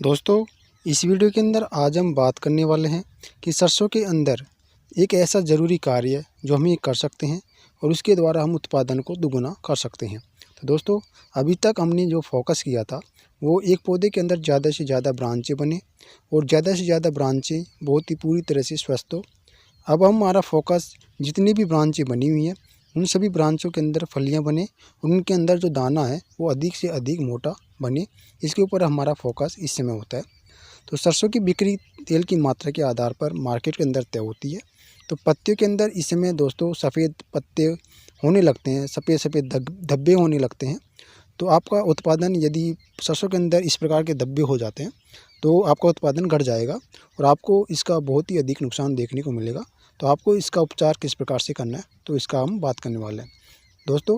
दोस्तों, इस वीडियो के अंदर आज हम बात करने वाले हैं कि सरसों के अंदर एक ऐसा ज़रूरी कार्य है जो हम ये कर सकते हैं और उसके द्वारा हम उत्पादन को दुगुना कर सकते हैं। तो दोस्तों, अभी तक हमने जो फोकस किया था वो एक पौधे के अंदर ज़्यादा से ज़्यादा ब्रांचें बने और ज़्यादा से ज़्यादा ब्रांचें बहुत ही पूरी तरह से स्वस्थ हो। अब हमारा फोकस जितनी भी ब्रांचें बनी हुई हैं उन सभी ब्रांचों के अंदर फलियाँ बने, उनके अंदर जो दाना है वो अधिक से अधिक मोटा बने, इसके ऊपर हमारा फोकस इस समय होता है। तो सरसों की बिक्री तेल की मात्रा के आधार पर मार्केट के अंदर तय होती है। तो पत्तियों के अंदर इस समय दोस्तों सफ़ेद पत्ते होने लगते हैं, सफ़ेद सफ़ेद धब्बे होने लगते हैं। तो आपका उत्पादन यदि सरसों के अंदर इस प्रकार के धब्बे हो जाते हैं तो आपका उत्पादन घट जाएगा और आपको इसका बहुत ही अधिक नुकसान देखने को मिलेगा। तो आपको इसका उपचार किस प्रकार से करना है तो इसका हम बात करने वाले हैं। दोस्तों,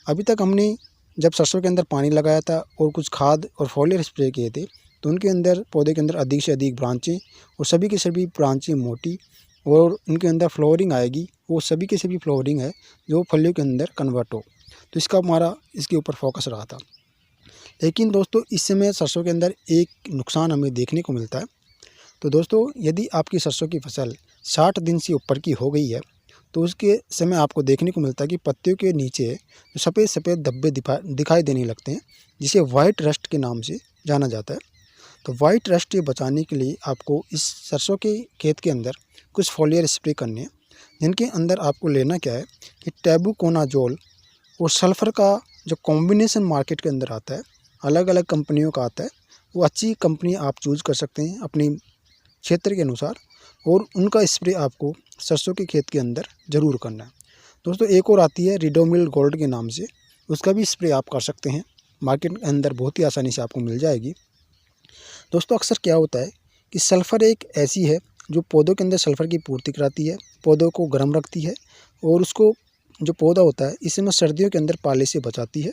अभी तक हमने जब सरसों के अंदर पानी लगाया था और कुछ खाद और फोलियर स्प्रे किए थे तो उनके अंदर पौधे के अंदर अधिक से अधिक ब्रांचें और सभी की सभी ब्रांचें मोटी और उनके अंदर फ्लावरिंग आएगी, वो सभी की सभी फ्लावरिंग है जो फलियों के अंदर कन्वर्ट हो। तो इसका हमारा इसके ऊपर फोकस रहा था। लेकिन दोस्तों, इस समय सरसों के अंदर एक नुकसान हमें देखने को मिलता है। तो दोस्तों, यदि आपकी सरसों की फसल 60 दिन से ऊपर की हो गई है तो उसके समय आपको देखने को मिलता है कि पत्तियों के नीचे सफ़ेद सफ़ेद धब्बे दिखाई देने लगते हैं, जिसे वाइट रस्ट के नाम से जाना जाता है। तो वाइट रस्ट से बचाने के लिए आपको इस सरसों के खेत के अंदर कुछ फोलियर स्प्रे करने हैं, जिनके अंदर आपको लेना क्या है कि टैबुकोनाजोल और सल्फ़र का जो कॉम्बिनेशन मार्केट के अंदर आता है, अलग अलग कंपनियों का आता है, वो अच्छी कंपनी आप चूज़ कर सकते हैं अपनी क्षेत्र के अनुसार और उनका स्प्रे आपको सरसों के खेत के अंदर ज़रूर करना है। दोस्तों, एक और आती है रिडोमिल गोल्ड के नाम से, उसका भी स्प्रे आप कर सकते हैं, मार्केट के अंदर बहुत ही आसानी से आपको मिल जाएगी। दोस्तों, अक्सर क्या होता है कि सल्फ़र एक ऐसी है जो पौधों के अंदर सल्फ़र की पूर्ति कराती है, पौधों को गर्म रखती है और उसको जो पौधा होता है इस समय सर्दियों के अंदर पाले से बचाती है।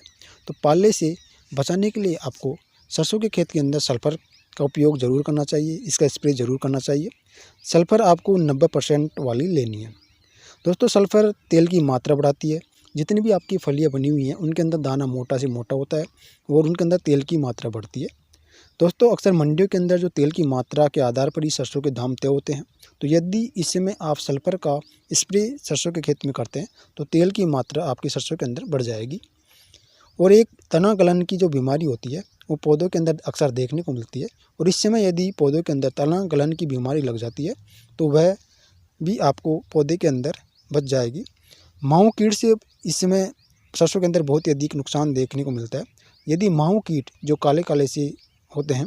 तो पाले से बचाने के लिए आपको सरसों के खेत के अंदर सल्फ़र का उपयोग ज़रूर करना चाहिए, इसका स्प्रे ज़रूर करना चाहिए। सल्फ़र आपको 90% वाली लेनी है। दोस्तों, सल्फ़र तेल की मात्रा बढ़ाती है, जितनी भी आपकी फलियाँ बनी हुई हैं उनके अंदर दाना मोटा से मोटा होता है और उनके अंदर तेल की मात्रा बढ़ती है। दोस्तों, अक्सर मंडियों के अंदर जो तेल की मात्रा के आधार पर ही सरसों के दाम तय होते हैं। तो यदि इस समय आप सल्फ़र का स्प्रे सरसों के खेत में करते हैं तो तेल की मात्रा आपकी सरसों के अंदर बढ़ जाएगी। और एक तना गलन की जो बीमारी होती है वो पौधों के अंदर अक्सर देखने को मिलती है और इस समय यदि पौधों के अंदर तना गलन की बीमारी लग जाती है तो वह भी आपको पौधे के अंदर बच जाएगी। माहू कीट से इस समय सरसों के अंदर बहुत ही अधिक नुकसान देखने को मिलता है। यदि माहू कीट जो काले काले से होते हैं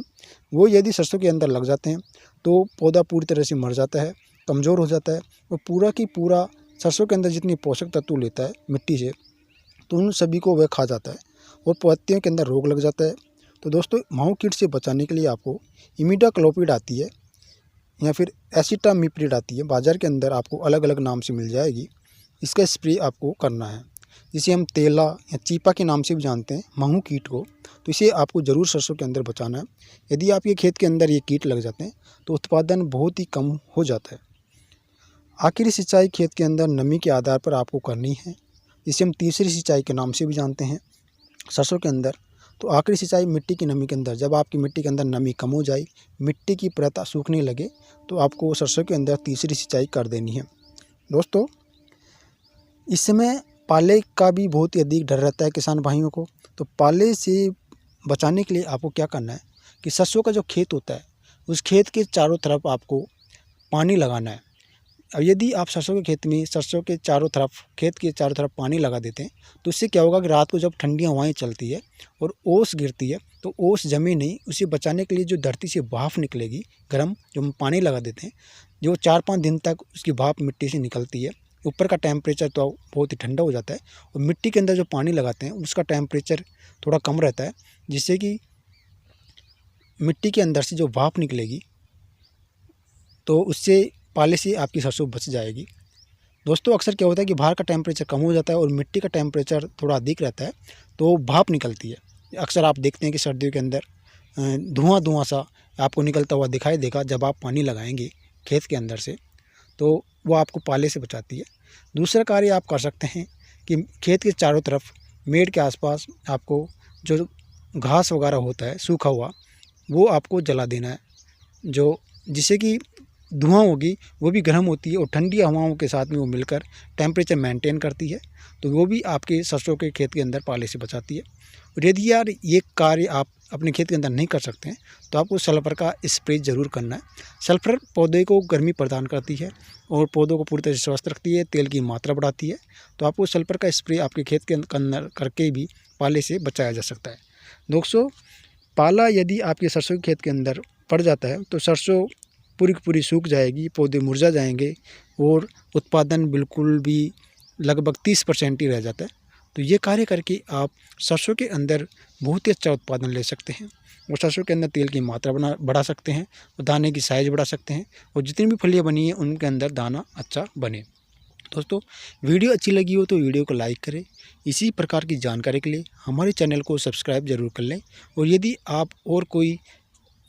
वो यदि सरसों के अंदर लग जाते हैं तो पौधा पूरी तरह से मर जाता है, कमज़ोर हो जाता है और पूरा की पूरा सरसों के अंदर जितनी पोषक तत्व लेता है मिट्टी से तो उन सभी को वह खा जाता है और पत्तियों के अंदर रोग लग जाता है। तो दोस्तों, माहू कीट से बचाने के लिए आपको इमिडाक्लोपिड आती है या फिर एसिटामिप्रिड आती है, बाज़ार के अंदर आपको अलग अलग नाम से मिल जाएगी। इसका स्प्रे आपको करना है, जिसे हम तेला या चीपा के नाम से भी जानते हैं माहू कीट को। तो इसे आपको ज़रूर सरसों के अंदर बचाना है। यदि आपके खेत के अंदर ये कीट लग जाते हैं तो उत्पादन बहुत ही कम हो जाता है। आखिरी सिंचाई खेत के अंदर नमी के आधार पर आपको करनी है, जिसे हम तीसरी सिंचाई के नाम से भी जानते हैं सरसों के अंदर। तो आखिरी सिंचाई मिट्टी की नमी के अंदर, जब आपकी मिट्टी के अंदर नमी कम हो जाए, मिट्टी की परत सूखने लगे तो आपको सरसों के अंदर तीसरी सिंचाई कर देनी है। दोस्तों, इस समय पाले का भी बहुत ही अधिक डर रहता है किसान भाइयों को। तो पाले से बचाने के लिए आपको क्या करना है कि सरसों का जो खेत होता है उस खेत के चारों तरफ आपको पानी लगाना है। अब यदि आप सरसों के खेत में सरसों के चारों तरफ खेत के चारों तरफ पानी लगा देते हैं तो इससे क्या होगा कि रात को जब ठंडी हवाएं चलती है और ओस गिरती है तो ओस जमे नहीं, उसे बचाने के लिए जो धरती से भाप निकलेगी गर्म, जो हम पानी लगा देते हैं, जो 4-5 दिन तक उसकी भाप मिट्टी से निकलती है। ऊपर का टेम्परेचर तो बहुत ही ठंडा हो जाता है और मिट्टी के अंदर जो पानी लगाते हैं उसका टेम्परेचर थोड़ा कम रहता है, जिससे कि मिट्टी के अंदर से जो भाप निकलेगी तो उससे पाले से आपकी सरसों बच जाएगी। दोस्तों, अक्सर क्या होता है कि बाहर का टेम्परेचर कम हो जाता है और मिट्टी का टेम्परेचर थोड़ा अधिक रहता है तो भाप निकलती है। अक्सर आप देखते हैं कि सर्दियों के अंदर धुआं धुआं सा आपको निकलता हुआ दिखाई देगा जब आप पानी लगाएंगे खेत के अंदर से, तो वो आपको पाले से बचाती है। दूसरा कार्य आप कर सकते हैं कि खेत के चारों तरफ मेड़ के आसपास आपको जो घास वगैरह होता है सूखा हुआ वो आपको जला देना है, जो जिससे कि धुआं होगी वो भी गर्म होती है और ठंडी हवाओं के साथ में वो मिलकर टेम्परेचर मेंटेन करती है, तो वो भी आपके सरसों के खेत के अंदर पाले से बचाती है। और यदि यार ये कार्य आप अपने खेत के अंदर नहीं कर सकते हैं तो आपको सल्फर का स्प्रे ज़रूर करना है। सल्फर पौधे को गर्मी प्रदान करती है और पौधों को पूरी तरह से स्वस्थ रखती है, तेल की मात्रा बढ़ाती है, तो आपको सल्फर का स्प्रे आपके खेत के अंदर करके भी पाले से बचाया जा सकता है। दोस्तों, पाला यदि आपके सरसों के खेत के अंदर पड़ जाता है तो सरसों पूरी की पूरी सूख जाएगी, पौधे मुरझा जाएंगे और उत्पादन बिल्कुल भी लगभग 30% ही रह जाता है। तो ये कार्य करके आप सरसों के अंदर बहुत ही अच्छा उत्पादन ले सकते हैं और सरसों के अंदर तेल की मात्रा बढ़ा सकते हैं और दाने की साइज़ बढ़ा सकते हैं और जितनी भी फलियाँ बनी हैं उनके अंदर दाना अच्छा बने। दोस्तों, वीडियो अच्छी लगी हो तो वीडियो को लाइक करें। इसी प्रकार की जानकारी के लिए हमारे चैनल को सब्सक्राइब ज़रूर कर लें और यदि आप और कोई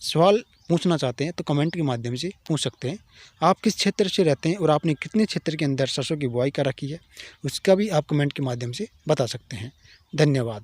सवाल पूछना चाहते हैं तो कमेंट के माध्यम से पूछ सकते हैं। आप किस क्षेत्र से रहते हैं और आपने कितने क्षेत्र के अंदर सरसों की बुआई कर रखी है, उसका भी आप कमेंट के माध्यम से बता सकते हैं। धन्यवाद।